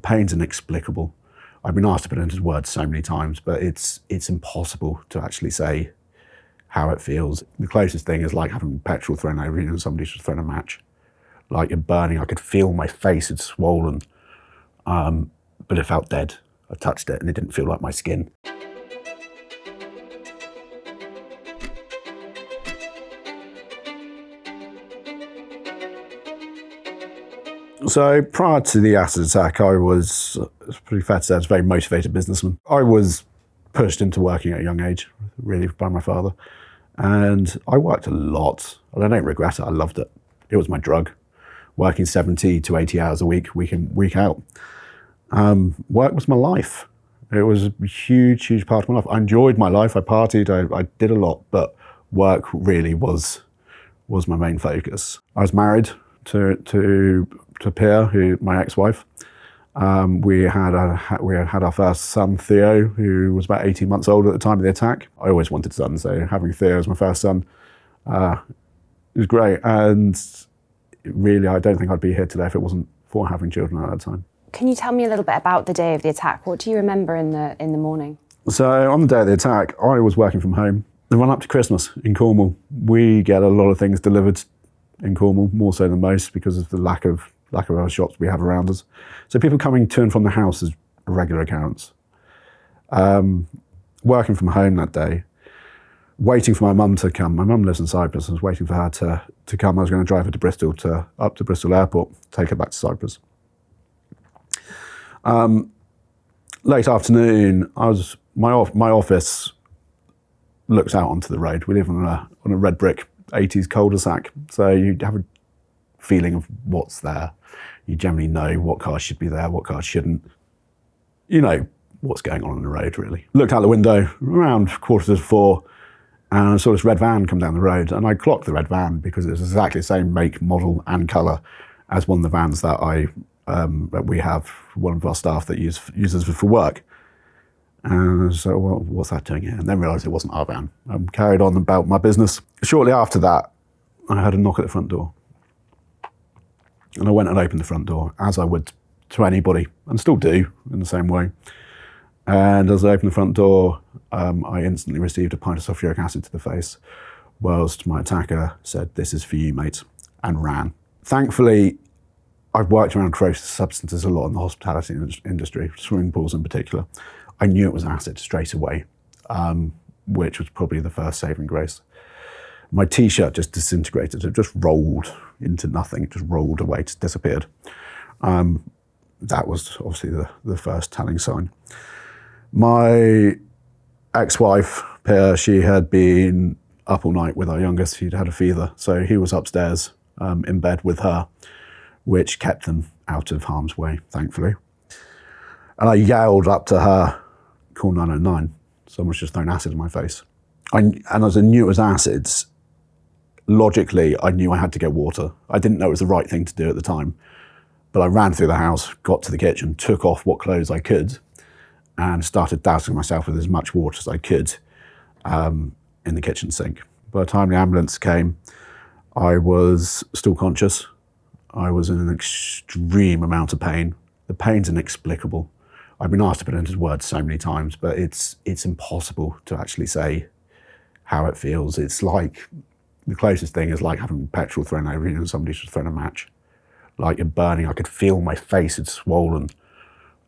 pain's inexplicable. I've been asked to put it into words so many times, but it's impossible to actually say how it feels. The closest thing is like having petrol thrown over you and somebody's just thrown a match. Like you're burning. I could feel my face had swollen, but it felt dead. I touched it and it didn't feel like my skin. So prior to the acid attack, I was, it's pretty fair to say, I was a very motivated businessman. I was pushed into working at a young age, really, by my father. And I worked a lot, and I don't regret it. I loved it. It was my drug. Working 70 to 80 hours a week in, week out. Work was my life. It was a huge, huge part of my life. I enjoyed my life. I partied. I did a lot, but work really was my main focus. I was married to Pia, who my ex-wife. We had our first son, Theo, who was about 18 months old at the time of the attack. I always wanted sons, so having Theo as my first son was great. And really, I don't think I'd be here today if it wasn't for having children at that time. Can you tell me a little bit about the day of the attack? What do you remember in the morning? So on the day of the attack, I was working from home. The run up to Christmas in Cornwall, we get a lot of things delivered in Cornwall, more so than most because of the lack of other shops we have around us. So people coming to and from the house is a regular occurrence. Working from home that day, waiting for my mum to come. My mum lives in Cyprus. I was waiting for her to come. I was going to drive her to Bristol, up to Bristol Airport, take her back to Cyprus. Late afternoon, my office looks out onto the road. We live on a red brick 80s cul-de-sac, so you have a feeling of what's there. You generally know what cars should be there, what cars shouldn't. You know what's going on the road, really. Looked out the window around 3:45, and I saw this red van come down the road, and I clocked the red van because it was exactly the same make, model, and colour as one of the vans that that we have, one of our staff that uses for work. And so, well, what's that doing here? And then realised it wasn't our van. I carried on about my business. Shortly after that, I heard a knock at the front door. And I went and opened the front door, as I would to anybody, and still do in the same way. And as I opened the front door, I instantly received a pint of sulfuric acid to the face, whilst my attacker said, "This is for you, mate," and ran. Thankfully, I've worked around corrosive substances a lot in the hospitality industry, swimming pools in particular. I knew it was acid straight away, which was probably the first saving grace. My t-shirt just disintegrated. It just rolled into nothing. It just rolled away, just disappeared. That was obviously the first telling sign. My ex-wife, Pia, she had been up all night with our youngest. He'd had a fever, so he was upstairs in bed with her, which kept them out of harm's way, thankfully. And I yelled up to her, "Call 909. Someone's just thrown acid in my face." And as I knew it was acids, logically, I knew I had to get water. I didn't know it was the right thing to do at the time, but I ran through the house, got to the kitchen, took off what clothes I could, and started dousing myself with as much water as I could in the kitchen sink. By the time the ambulance came, I was still conscious. I was in an extreme amount of pain. The pain's inexplicable. I've been asked to put it into words so many times, but it's impossible to actually say how it feels. It's like, the closest thing is like having petrol thrown over you and somebody's just thrown a match. Like you're burning. I could feel my face had swollen,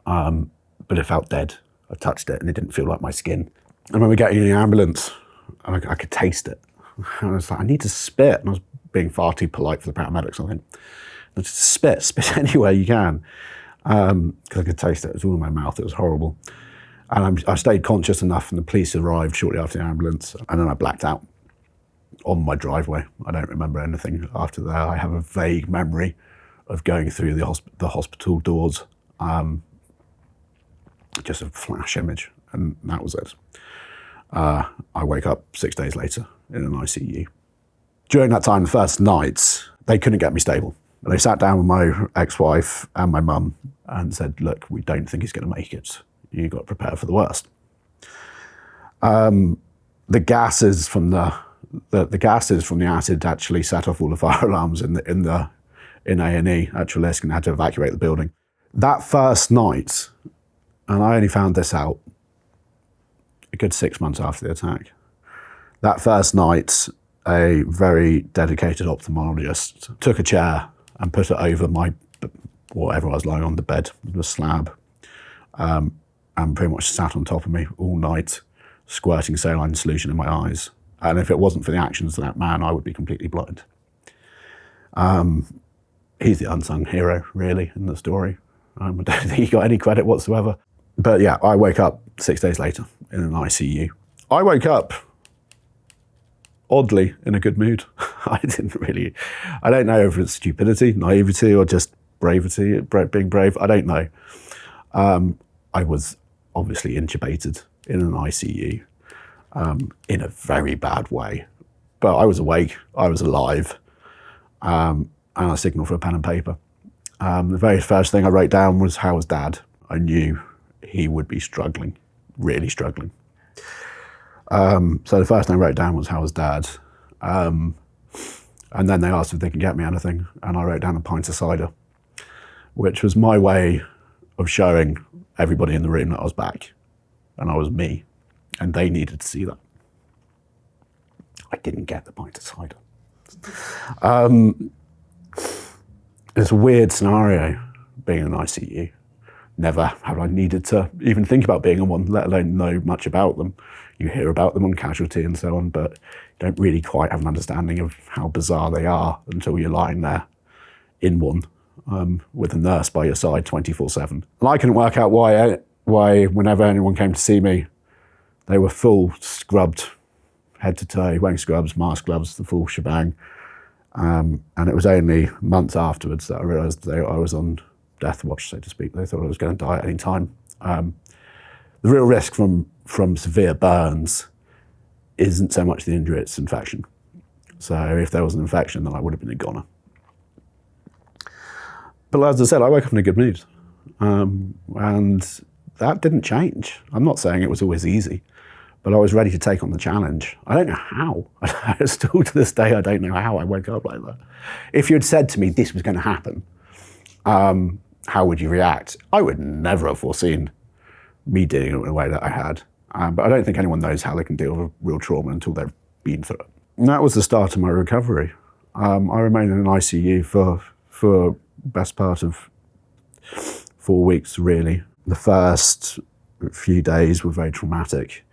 but it felt dead. I touched it and it didn't feel like my skin. I remember getting in the ambulance and I could taste it. And I was like, I need to spit. And I was being far too polite for the paramedics, I think. Just spit anywhere you can. Because I could taste it. It was all in my mouth. It was horrible. And I stayed conscious enough, and the police arrived shortly after the ambulance, and then I blacked out on my driveway. I don't remember anything after that. I have a vague memory of going through the hospital doors, just a flash image, and that was it. I wake up 6 days later in an ICU. During that time, the first nights, they couldn't get me stable. And they sat down with my ex-wife and my mum and said, "Look, we don't think he's going to make it. You've got to prepare for the worst." The gases from the acid actually set off all the fire alarms in A&E at Trelisk, and had to evacuate the building. That first night, and I only found this out a good 6 months after the attack, that first night, a very dedicated ophthalmologist took a chair and put it over whatever I was lying on, the bed, the slab, and pretty much sat on top of me all night, squirting saline solution in my eyes. And if it wasn't for the actions of that man, I would be completely blind. He's the unsung hero, really, in the story. I don't think he got any credit whatsoever. But yeah, I wake up 6 days later in an ICU. I woke up, oddly, in a good mood. I don't know if it's stupidity, naivety, or just bravery, being brave. I don't know. I was obviously intubated in an ICU in a very bad way. But I was awake, I was alive, and I signalled for a pen and paper. The very first thing I wrote down was, how was Dad? I knew he would be struggling, really struggling. So the first thing I wrote down was, how was Dad? And then they asked if they could get me anything, and I wrote down a pint of cider, which was my way of showing everybody in the room that I was back, and I was me, and they needed to see that. I didn't get the pint of cider. It's a weird scenario, being in an ICU. Never have I needed to even think about being in one, let alone know much about them. You hear about them on casualty and so on, but you don't really quite have an understanding of how bizarre they are until you're lying there in one with a nurse by your side 24/7. And I couldn't work out why whenever anyone came to see me, they were full scrubbed, head to toe, wearing scrubs, mask, gloves, the full shebang. And it was only months afterwards that I realised I was on death watch, so to speak. They thought I was going to die at any time. The real risk from severe burns isn't so much the injury, it's infection. So if there was an infection, then I would have been a goner. But as I said, I woke up in a good mood. And that didn't change. I'm not saying it was always easy, but I was ready to take on the challenge. I don't know how. Still to this day, I don't know how I woke up like that. If you had said to me this was going to happen, how would you react? I would never have foreseen me dealing with it in a way that I had. But I don't think anyone knows how they can deal with real trauma until they've been through it. And that was the start of my recovery. I remained in an ICU for best part of 4 weeks, really. The first few days were very traumatic.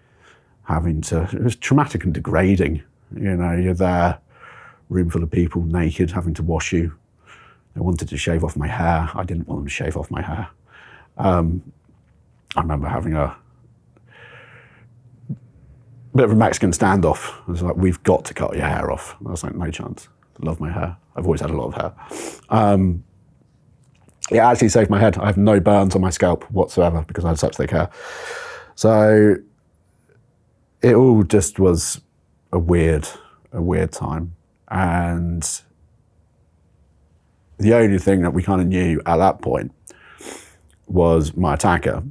It was traumatic and degrading. You know, you're there, room full of people, naked, having to wash you. They wanted to shave off my hair. I didn't want them to shave off my hair. I remember having a bit of a Mexican standoff. It was like, we've got to cut your hair off. And I was like, no chance. I love my hair. I've always had a lot of hair. It actually saved my head. I have no burns on my scalp whatsoever because I had such thick hair. So it all just was a weird time. And the only thing that we kind of knew at that point was my attacker,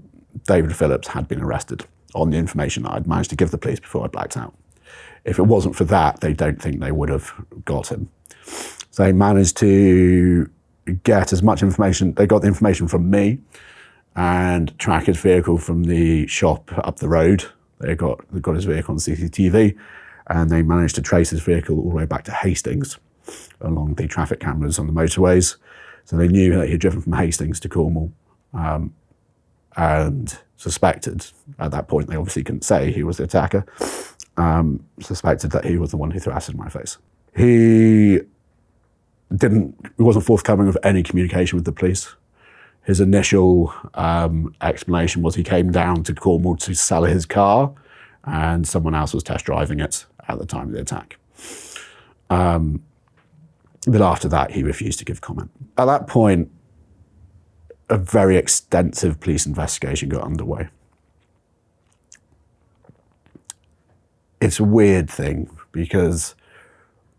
David Phillips, had been arrested on the information that I'd managed to give the police before I blacked out. If it wasn't for that, they don't think they would have got him. So they managed to get as much information. They got the information from me and track his vehicle from the shop up the road. They got his vehicle on CCTV, and they managed to trace his vehicle all the way back to Hastings along the traffic cameras on the motorways. So they knew that he had driven from Hastings to Cornwall, and suspected, at that point they obviously couldn't say he was the attacker, suspected that he was the one who threw acid in my face. He wasn't forthcoming with any communication with the police. His initial explanation was he came down to Cornwall to sell his car and someone else was test driving it at the time of the attack. But after that, he refused to give comment. At that point, a very extensive police investigation got underway. It's a weird thing because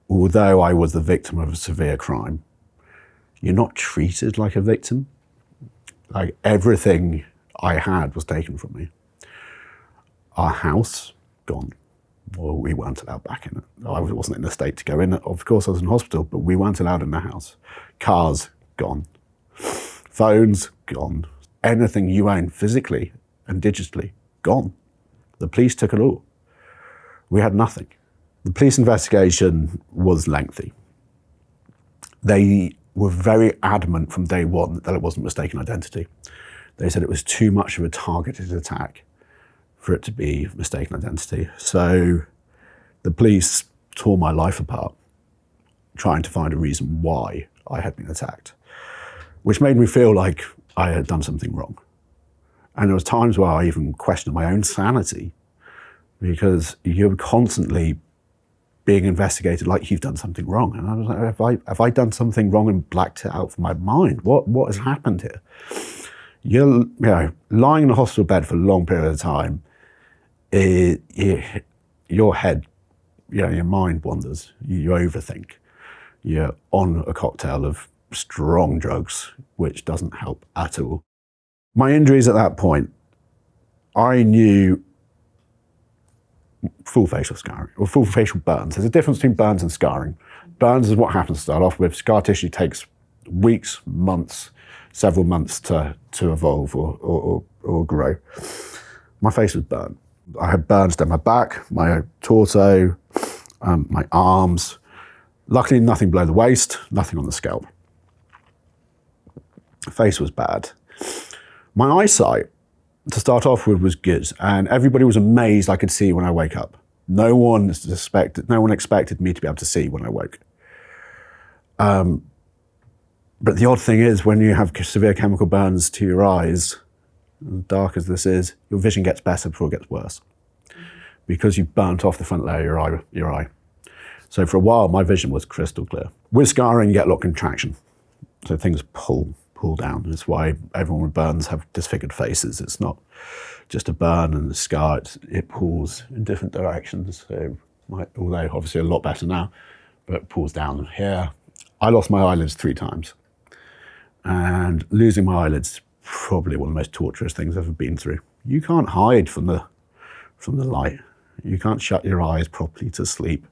although I was the victim of a severe crime, you're not treated like a victim. Like, everything I had was taken from me. Our house, gone. Well, we weren't allowed back in it. I wasn't in a state to go in it. Of course, I was in hospital, but we weren't allowed in the house. Cars, gone. Phones, gone. Anything you own physically and digitally, gone. The police took it all. We had nothing. The police investigation was lengthy. They were very adamant from day one that it wasn't mistaken identity. They said it was too much of a targeted attack for it to be mistaken identity. So the police tore my life apart, trying to find a reason why I had been attacked, which made me feel like I had done something wrong. And there was times where I even questioned my own sanity, because you're constantly being investigated like you've done something wrong. And I was like, have I done something wrong and blacked it out from my mind? What has happened here? You're lying in a hospital bed for a long period of time, your head, your mind wanders, you overthink. You're on a cocktail of strong drugs, which doesn't help at all. My injuries at that point, I knew full facial scarring, or full facial burns. There's a difference between burns and scarring. Burns is what happens to start off with. Scar tissue takes weeks, months, several months to evolve or grow. My face was burnt. I had burns down my back, my torso, my arms. Luckily, nothing below the waist, nothing on the scalp. Face was bad. My eyesight, to start off with, was good, and everybody was amazed I could see when I wake up. No one expected me to be able to see when I woke. But the odd thing is, when you have severe chemical burns to your eyes, as dark as this is, your vision gets better before it gets worse, because you've burnt off the front layer of your eye. So for a while, my vision was crystal clear. With scarring, you get a lot of contraction, so things pull down. That's why everyone with burns have disfigured faces. It's not just a burn and a scar, it pulls in different directions. So although obviously a lot better now, but it pulls down here. I lost my eyelids 3 times. And losing my eyelids is probably one of the most torturous things I've ever been through. You can't hide from the light. You can't shut your eyes properly to sleep.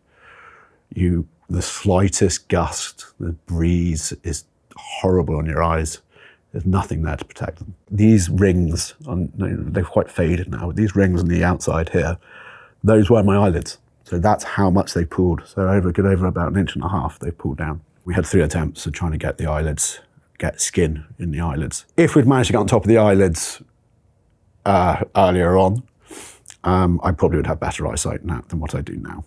The slightest gust, the breeze is horrible on your eyes. There's nothing there to protect them. These rings, they're quite faded now, but these rings on the outside here, those were my eyelids. So that's how much they pulled. So over about 1.5 inches, they pulled down. We had 3 attempts of trying to get the eyelids, get skin in the eyelids. If we'd managed to get on top of the eyelids earlier on, I probably would have better eyesight now than what I do now.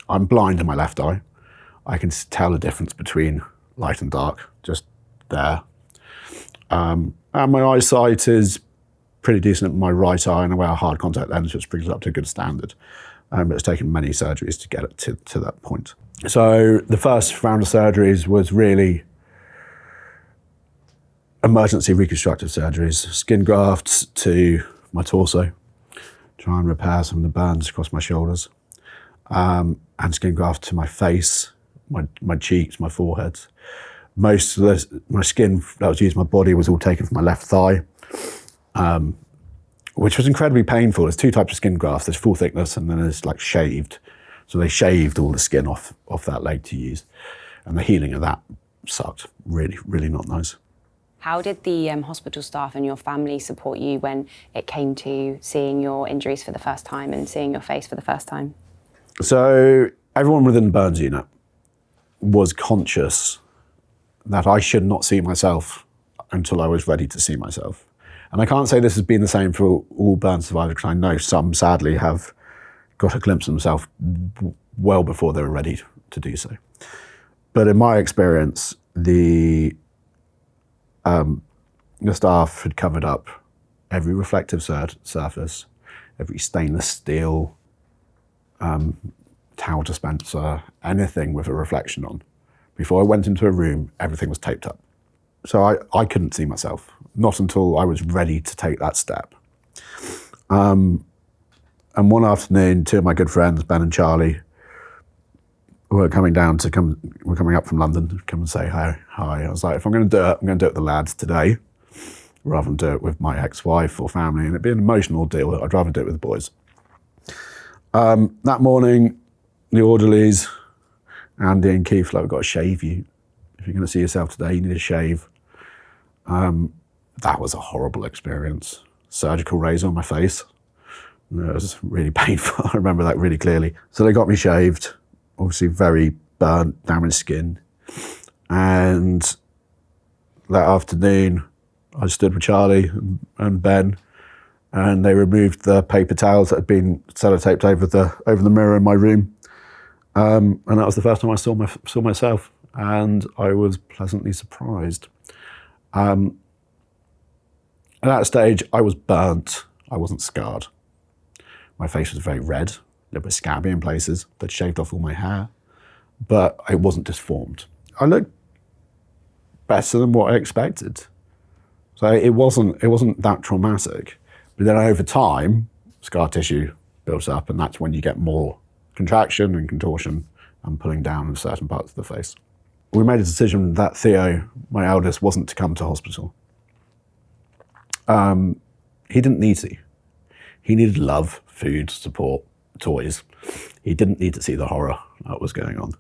I'm blind in my left eye. I can tell the difference between light and dark, just there. And my eyesight is pretty decent in my right eye, and I wear a hard contact lens, which brings it up to a good standard. But it's taken many surgeries to get it to that point. So the first round of surgeries was really emergency reconstructive surgeries, skin grafts to my torso, try and repair some of the burns across my shoulders, and skin graft to my face, my cheeks, my forehead. Most of my skin that was used in my body was all taken from my left thigh, which was incredibly painful. There's 2 types of skin grafts. There's full thickness and then there's like shaved. So they shaved all the skin off that leg to use. And the healing of that sucked. Really, really not nice. How did the hospital staff and your family support you when it came to seeing your injuries for the first time and seeing your face for the first time? So everyone within the burns unit was conscious that I should not see myself until I was ready to see myself. And I can't say this has been the same for all burn survivors, because I know some sadly have got a glimpse of themselves well before they were ready to do so. But in my experience, the staff had covered up every reflective surface, every stainless steel towel dispenser, anything with a reflection on. Before I went into a room, everything was taped up. So I couldn't see myself, not until I was ready to take that step. And one afternoon, 2 of my good friends, Ben and Charlie, were coming up from London to come and say hi. I was like, if I'm going to do it, I'm going to do it with the lads today, rather than do it with my ex-wife or family. And it'd be an emotional deal. I'd rather do it with the boys. That morning, the orderlies, Andy and Keith, like, we've got to shave you. If you're going to see yourself today, you need a shave. That was a horrible experience. Surgical razor on my face. It was really painful. I remember that really clearly. So they got me shaved, obviously very burnt, damaged skin. And that afternoon, I stood with Charlie and Ben, and they removed the paper towels that had been sellotaped over the mirror in my room. And that was the first time I saw myself, and I was pleasantly surprised. At that stage, I was burnt. I wasn't scarred. My face was very red. It was scabby in places. They'd shaved off all my hair, but it wasn't disformed. I looked better than what I expected. So it wasn't that traumatic. But then over time, scar tissue builds up, and that's when you get more contraction and contortion and pulling down in certain parts of the face. We made a decision that Theo, my eldest, wasn't to come to hospital. He didn't need to. He needed love, food, support, toys. He didn't need to see the horror that was going on.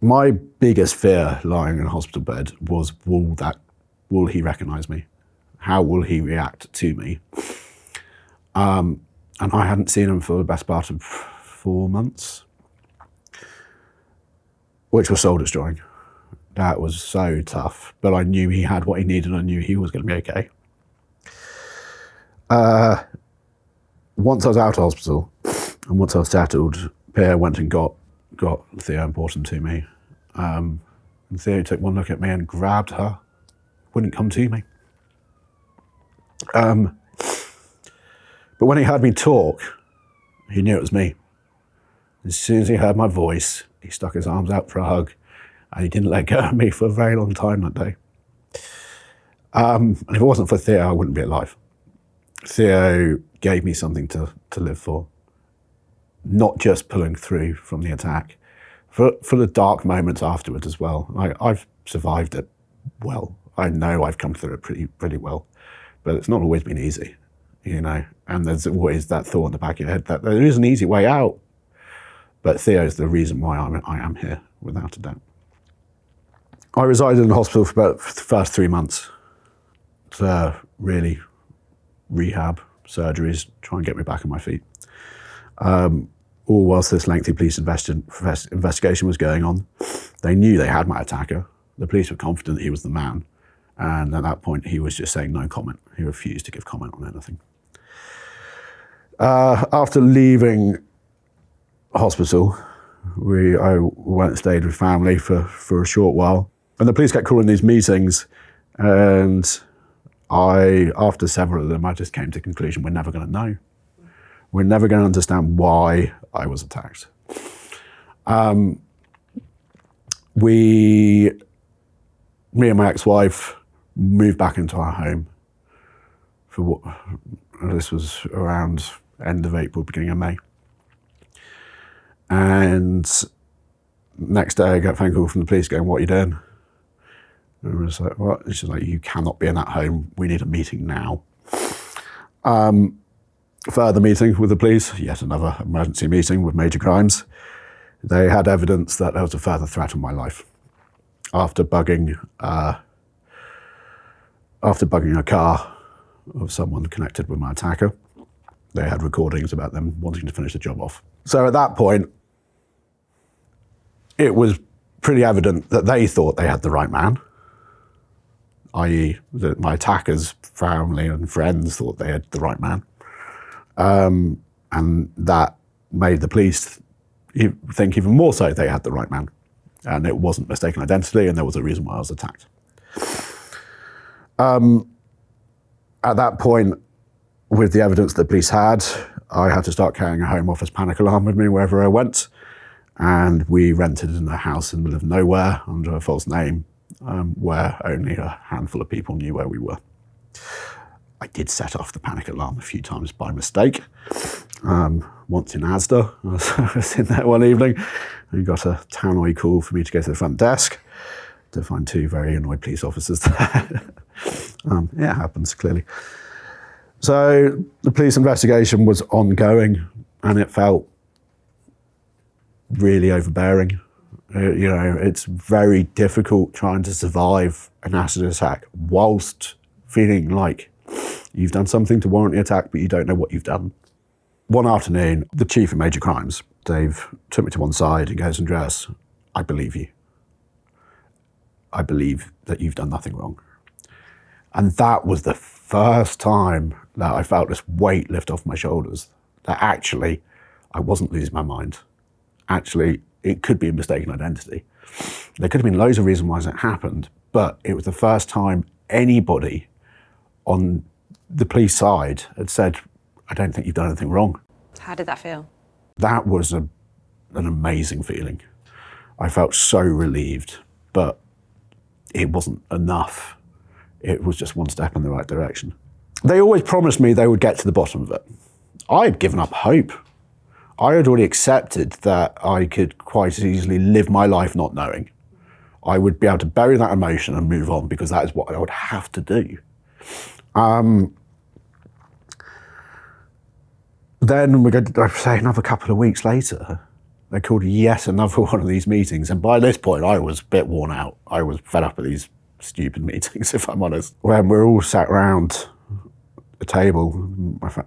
My biggest fear lying in a hospital bed was, will he recognise me? How will he react to me? And I hadn't seen him for the best part of 4 months, which was soul destroying. That was so tough, but I knew he had what he needed. I knew he was going to be okay. Once I was out of hospital and once I was settled, Pierre went and got Theo and brought him to me. And Theo took one look at me and grabbed her, wouldn't come to me. But when he heard me talk, he knew it was me. As soon as he heard my voice, he stuck his arms out for a hug, and he didn't let go of me for a very long time that day. And if it wasn't for Theo, I wouldn't be alive. Theo gave me something to live for, not just pulling through from the attack, for the dark moments afterwards as well. I've survived it well. I know I've come through it pretty well, but it's not always been easy, you know, and there's always that thought in the back of your head that there is an easy way out, but Theo's the reason why I am here, without a doubt. I resided in hospital for about the first 3 months to really rehab, surgeries, try and get me back on my feet. All whilst this lengthy police investigation was going on. They knew they had my attacker. The police were confident he was the man. And at that point, he was just saying no comment. He refused to give comment on anything. After leaving hospital, I went and stayed with family for a short while. And the police kept calling these meetings. And after several of them, I just came to the conclusion we're never going to know. We're never going to understand why I was attacked. Me and my ex-wife moved back into our home this was around end of April, beginning of May. And next day I got a phone call from the police going, "What are you doing?" And I was like, "What?" And she's like, "You cannot be in that home. We need a meeting now." Further meeting with the police, yet another emergency meeting with major crimes. They had evidence that there was a further threat on my life. After bugging a car of someone connected with my attacker, they had recordings about them wanting to finish the job off. So at that point, it was pretty evident that they thought they had the right man, i.e. that my attacker's family and friends thought they had the right man. And that made the police think even more so they had the right man. And it wasn't mistaken identity, and there was a reason why I was attacked. At that point, with the evidence the police had, I had to start carrying a Home Office panic alarm with me wherever I went. And we rented in a house in the middle of nowhere under a false name, where only a handful of people knew where we were. I did set off the panic alarm a few times by mistake. Once in Asda, I was in there one evening and got a tannoy call for me to go to the front desk to find 2 very annoyed police officers there. It happens, clearly. So the police investigation was ongoing and it felt really overbearing. It's very difficult trying to survive an acid attack whilst feeling like you've done something to warrant the attack, but you don't know what you've done. One afternoon, the chief of major crimes, Dave, took me to one side and goes, Andreas, I believe you. I believe that you've done nothing wrong. And that was the first time that I felt this weight lift off my shoulders, that actually I wasn't losing my mind. Actually, it could be a mistaken identity. There could have been loads of reasons why it happened, but it was the first time anybody on the police side had said, I don't think you've done anything wrong. How did that feel? That was an amazing feeling. I felt so relieved, but it wasn't enough. It was just one step in the right direction. They always promised me they would get to the bottom of it. I had given up hope. I had already accepted that I could quite easily live my life not knowing. I would be able to bury that emotion and move on because that is what I would have to do. Then we go, I'd say another couple of weeks later, they called yet another one of these meetings. And by this point, I was a bit worn out. I was fed up with these stupid meetings, if I'm honest. When we're all sat around a table,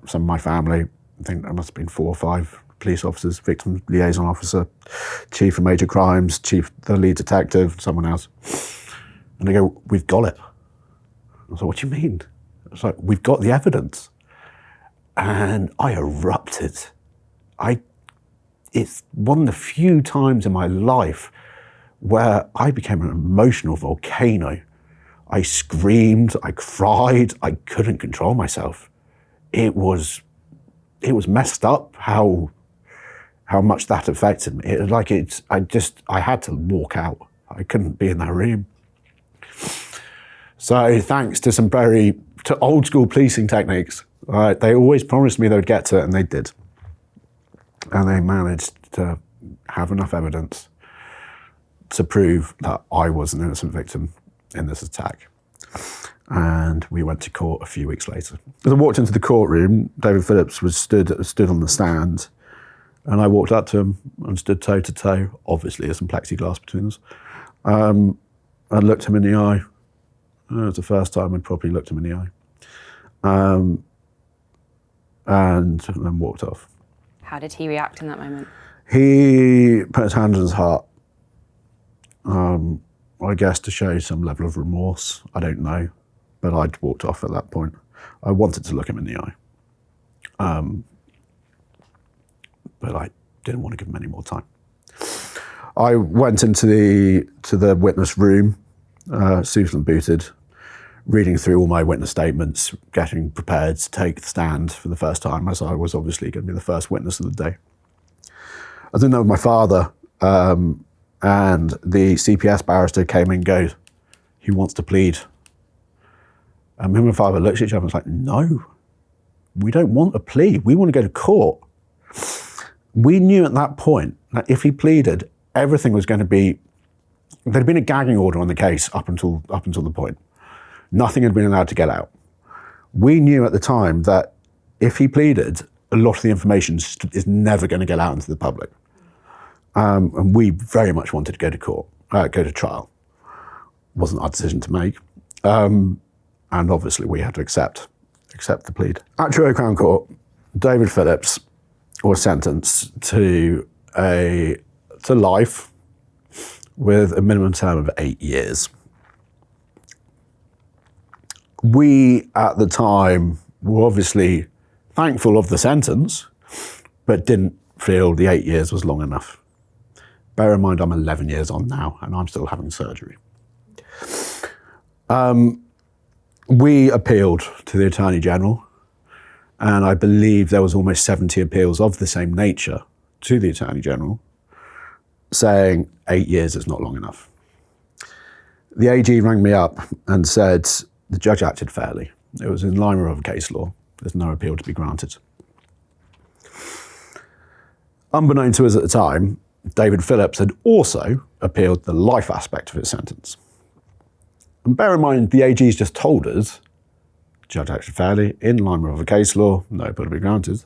some of my family, I think there must have been 4 or 5 police officers, victim liaison officer, chief of major crimes, the lead detective, someone else. And they go, we've got it. I was like, what do you mean? It's like, we've got the evidence. And I erupted. It's one of the few times in my life where I became an emotional volcano. I screamed, I cried, I couldn't control myself. It was messed up how much that affected me. I had to walk out. I couldn't be in that room. So thanks to to old school policing techniques, they always promised me they would get to it, and they did. And they managed to have enough evidence to prove that I was an innocent victim in this attack. And we went to court a few weeks later. As I walked into the courtroom, David Phillips was stood on the stand, and I walked up to him and stood toe to toe. Obviously, there's some plexiglass between us. I looked him in the eye. It was the first time I'd probably looked him in the eye. And then walked off. How did he react in that moment? He put his hand on his heart, I guess to show some level of remorse. I don't know, but I'd walked off at that point. I wanted to look him in the eye, but I didn't want to give him any more time. I went into the witness room, suited and booted, reading through all my witness statements, getting prepared to take the stand for the first time, as I was obviously going to be the first witness of the day. I was in there with my father, and the CPS barrister came in and goes, "Who wants to plead?" And me and my father looked at each other and was like, "No, we don't want a plea. We want to go to court." We knew at that point that if he pleaded, everything was going to be, there'd been a gagging order on the case up until the point. Nothing had been allowed to get out. We knew at the time that if he pleaded, a lot of the information is never going to get out into the public. And we very much wanted to go to court, go to trial. Wasn't our decision to make. And obviously we had to accept the plead. At Truro Crown Court, David Phillips was sentenced to life with a minimum term of 8 years. We, at the time, were obviously thankful of the sentence, but didn't feel the 8 years was long enough. Bear in mind, I'm 11 years on now, and I'm still having surgery. We appealed to the Attorney General, and I believe there was almost 70 appeals of the same nature to the Attorney General, saying 8 years is not long enough. The AG rang me up and said the judge acted fairly. It was in line with other case law. There's no appeal to be granted. Unbeknown to us at the time, David Phillips had also appealed the life aspect of his sentence. And bear in mind, the AG's just told us, judge acted fairly, in line with other case law, no appeal to be granted.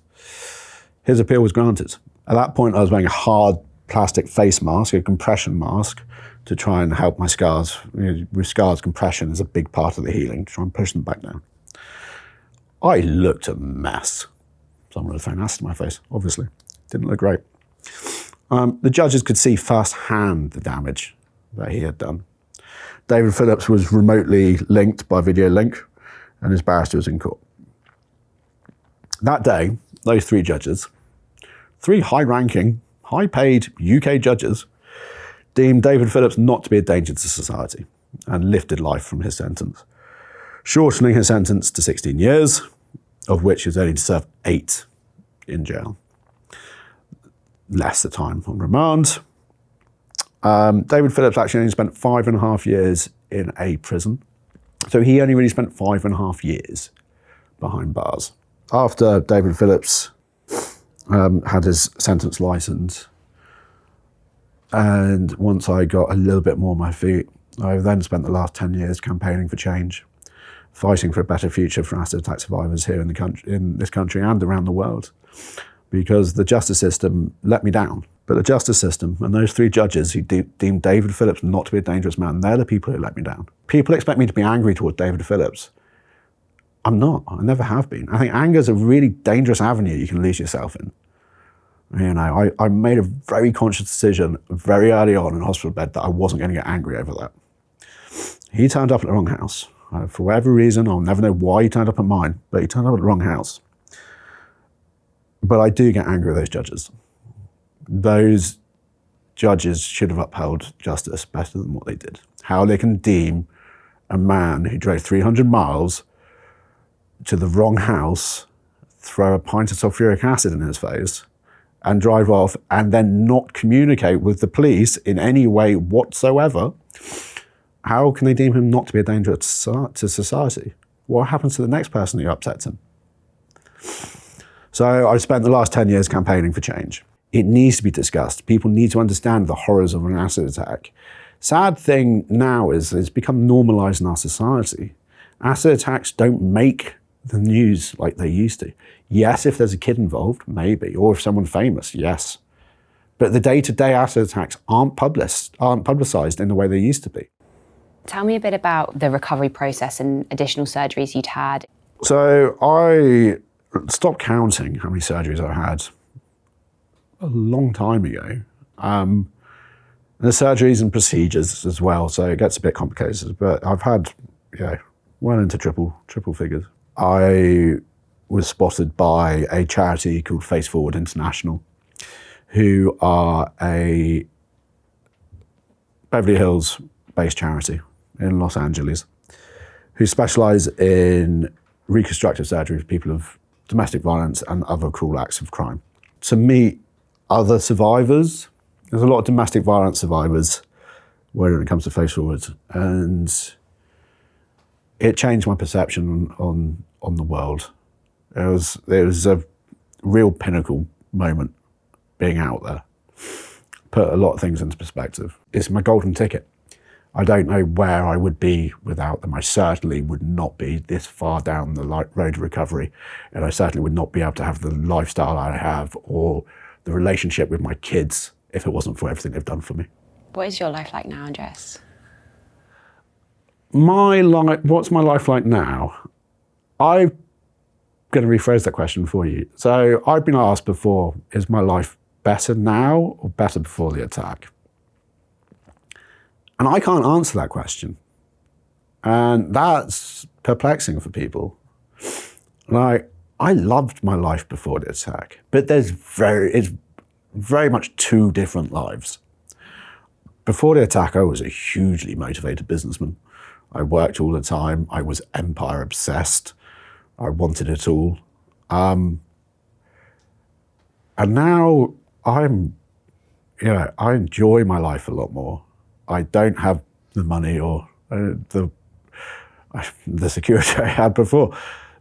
His appeal was granted. At that point, I was weighing a hard plastic face mask, a compression mask, to try and help my scars. With scars, compression is a big part of the healing, to try and push them back down. I looked a mess. Someone had thrown acid in my face, obviously. Didn't look great. The judges could see firsthand the damage that he had done. David Phillips was remotely linked by video link, and his barrister was in court. That day, those three judges, three high-ranking, high-paid UK judges, deemed David Phillips not to be a danger to society and lifted life from his sentence, shortening his sentence to 16 years, of which he was only to serve 8 in jail. Less the time on remand. David Phillips actually only spent 5.5 years in a prison. So he only really spent 5.5 years behind bars. After David Phillips had his sentence lightened, and once I got a little bit more on my feet, I then spent the last 10 years campaigning for change, fighting for a better future for acid attack survivors here in this country and around the world, because the justice system let me down. But the justice system and those three judges who deemed David Phillips not to be a dangerous man, they're the people who let me down. People expect me to be angry towards David Phillips. I'm not. I never have been. I think anger is a really dangerous avenue you can lose yourself in. I made a very conscious decision very early on in a hospital bed that I wasn't going to get angry over that. He turned up at the wrong house. For whatever reason, I'll never know why he turned up at mine, but he turned up at the wrong house. But I do get angry with those judges. Those judges should have upheld justice better than what they did. How they can deem a man who drove 300 miles to the wrong house, throw a pint of sulfuric acid in his face, and drive off, and then not communicate with the police in any way whatsoever, how can they deem him not to be a danger to society? What happens to the next person who upsets him? So I spent the last 10 years campaigning for change. It needs to be discussed. People need to understand the horrors of an acid attack. Sad thing now is it's become normalized in our society. Acid attacks don't make the news like they used to. Yes, if there's a kid involved, maybe, or if someone famous, yes. But the day-to-day acid attacks aren't publicized in the way they used to be. Tell me a bit about the recovery process and additional surgeries you'd had. So I stopped counting how many surgeries I had a long time ago. The surgeries and procedures as well, so it gets a bit complicated, but I've had, well into triple figures. I was spotted by a charity called Face Forward International, who are a Beverly Hills-based charity in Los Angeles, who specialize in reconstructive surgery for people of domestic violence and other cruel acts of crime. To meet other survivors, there's a lot of domestic violence survivors when it comes to Face Forward, and it changed my perception on the world. It was a real pinnacle moment being out there. Put a lot of things into perspective. It's my golden ticket. I don't know where I would be without them. I certainly would not be this far down the road of recovery, and I certainly would not be able to have the lifestyle I have or the relationship with my kids if it wasn't for everything they've done for me. What is your life like now, Andreas? What's my life like now? I'm going to rephrase that question for you. So I've been asked before, is my life better now or better before the attack? And I can't answer that question. And that's perplexing for people. I loved my life before the attack, but it's very much two different lives. Before the attack, I was a hugely motivated businessman. I worked all the time. I was empire obsessed. I wanted it all. And now I enjoy my life a lot more. I don't have the money or the security I had before.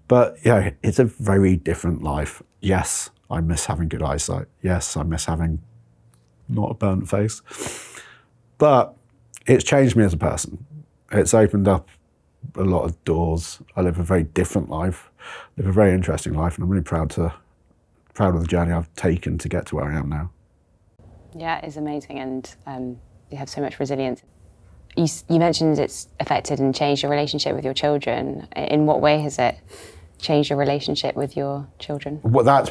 But it's a very different life. Yes, I miss having good eyesight. Yes, I miss having not a burnt face. But it's changed me as a person. It's opened up a lot of doors. I live a very different life, live a very interesting life, and I'm really proud of the journey I've taken to get to where I am now. Yeah, it's amazing, and you have so much resilience. You mentioned it's affected and changed your relationship with your children. In what way has it changed your relationship with your children? Well,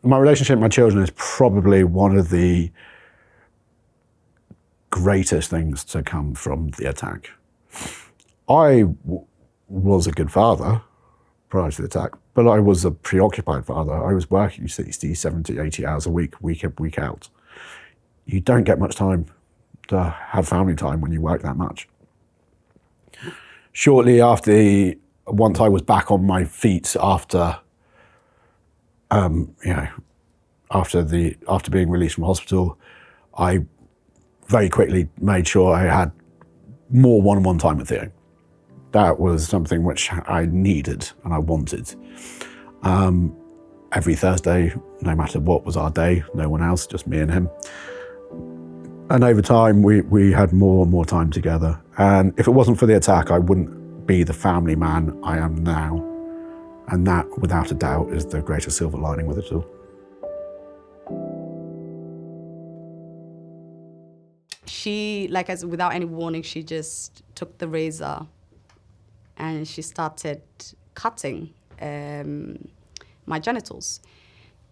my relationship with my children is probably one of the greatest things to come from the attack. I was a good father prior to the attack, but I was a preoccupied father. I was working 60, 70, 80 hours a week in, week out. You don't get much time to have family time when you work that much. Shortly after, once I was back on my feet after being released from hospital, I very quickly made sure I had more one-on-one time with Theo. That was something which I needed and I wanted. Every Thursday, no matter what was our day, no one else, just me and him. And over time, we had more and more time together. And if it wasn't for the attack, I wouldn't be the family man I am now. And that, without a doubt, is the greatest silver lining with it all. She, without any warning, she just took the razor and she started cutting my genitals.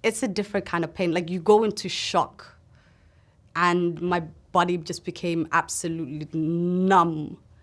It's a different kind of pain. Like, you go into shock, and my body just became absolutely numb.